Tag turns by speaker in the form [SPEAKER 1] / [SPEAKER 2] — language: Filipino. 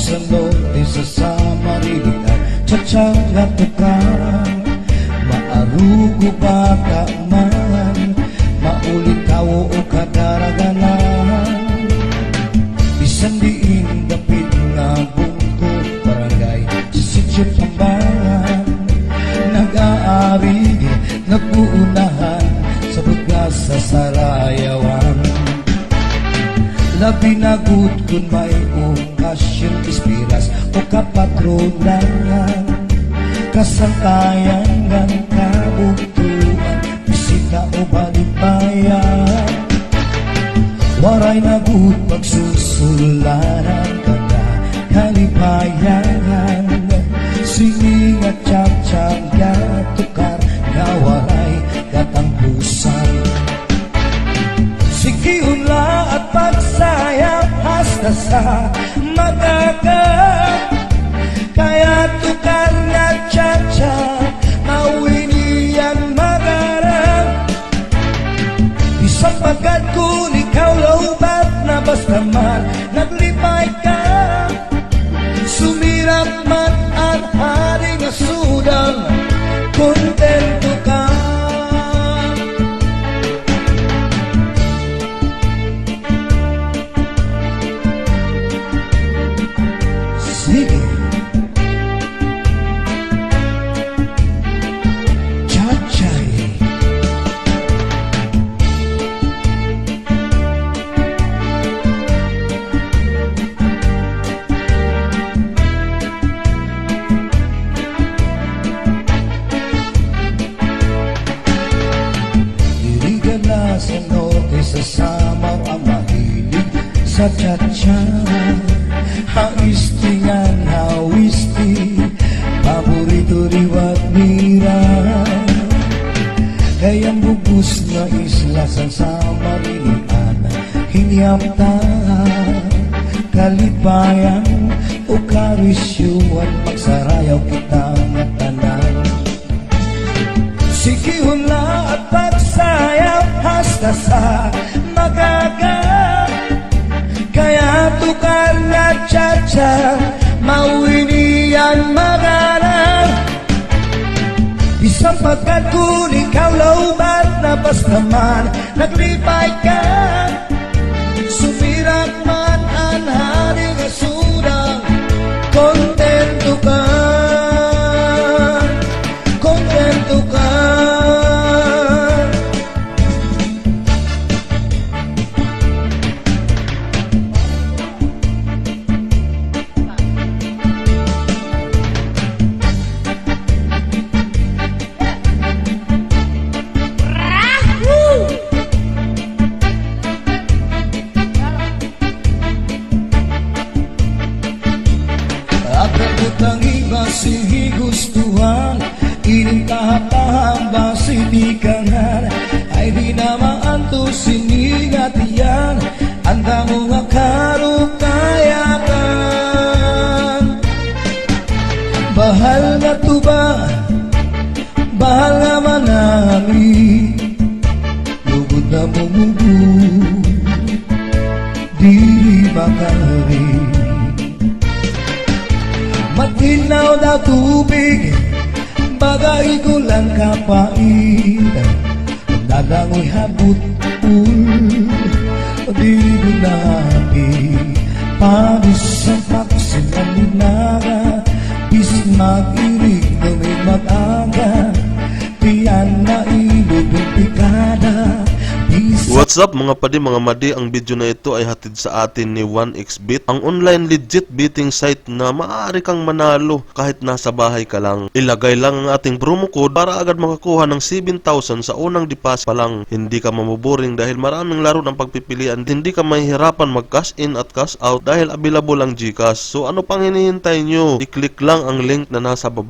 [SPEAKER 1] sa lote sa Samaritan, tsatsang latukan. Maarugo ba ka man, maulit tao o kadaraganan. Bisan diin dapit nga bungkod barangay sa sityo Tambangan. Nag-aari, nag-uunahan sa bugas sa Sarayawan. Labi na good kung may okasyon, ispiras o kapatronan, kasantayan ng kabugtuan, bisita o balibayan. Waray na good pagsusulanan, kada kalibayan. Sining at tsak-tsak tukar, nga waray katampusan. Sikiula at pagsayang hasta sa magagat, kaya tukar nga tsak-tsak, mawinian magarang. Isang pagkat kung ikaw laubat na basta man naglipay ka, sumirap man ang haring asudang, kontento ka. Sige, Chachay. Dirigala sa note sa samar ang mahilig sa Chachay. Haistingan, hawisti, paborito riwat mira. Kayang bubus na isla sa Samarinian, hinyamta, kalipayan o karisyuan, magsarayaw kita nga tanan. Sikihula at pagsayaw hasta sa magagat, kaya tukar nga tsak-tsak, mawinian magarang. Isang pagkat kung ikaw laubat na basta man naglipay ka, sumirak man ang haring asudang, kontento ka, kontento ka. Ang iba sihi gustuhan, ining tahap-tahap ba sinikangan, ay di naman to sinigatian, ang damo nga karukayakan. Bahal nga tuba, bahal nga manami, lugod na bumubu, di makari. Matinaw na tubig, bagay ko lang kapait, dadangoy habut-ul, di ko napi, panis ang paksin ang linaga, bis mag-irig na may mag-aga, tiyan na ilubing pikada.
[SPEAKER 2] What's up mga padi, mga madi, ang video na ito ay hatid sa atin ni 1xBet, ang online legit betting site na maaari kang manalo kahit nasa bahay ka lang. Ilagay lang ang ating promo code para agad makakuha ng 7,000 sa unang deposit pa lang. Hindi ka mamuboring dahil maraming laro ng pagpipilian, hindi ka mahihirapan mag cash in at cash out dahil available ang GCash. So ano pang hinihintay nyo? I-click lang ang link na nasa baba.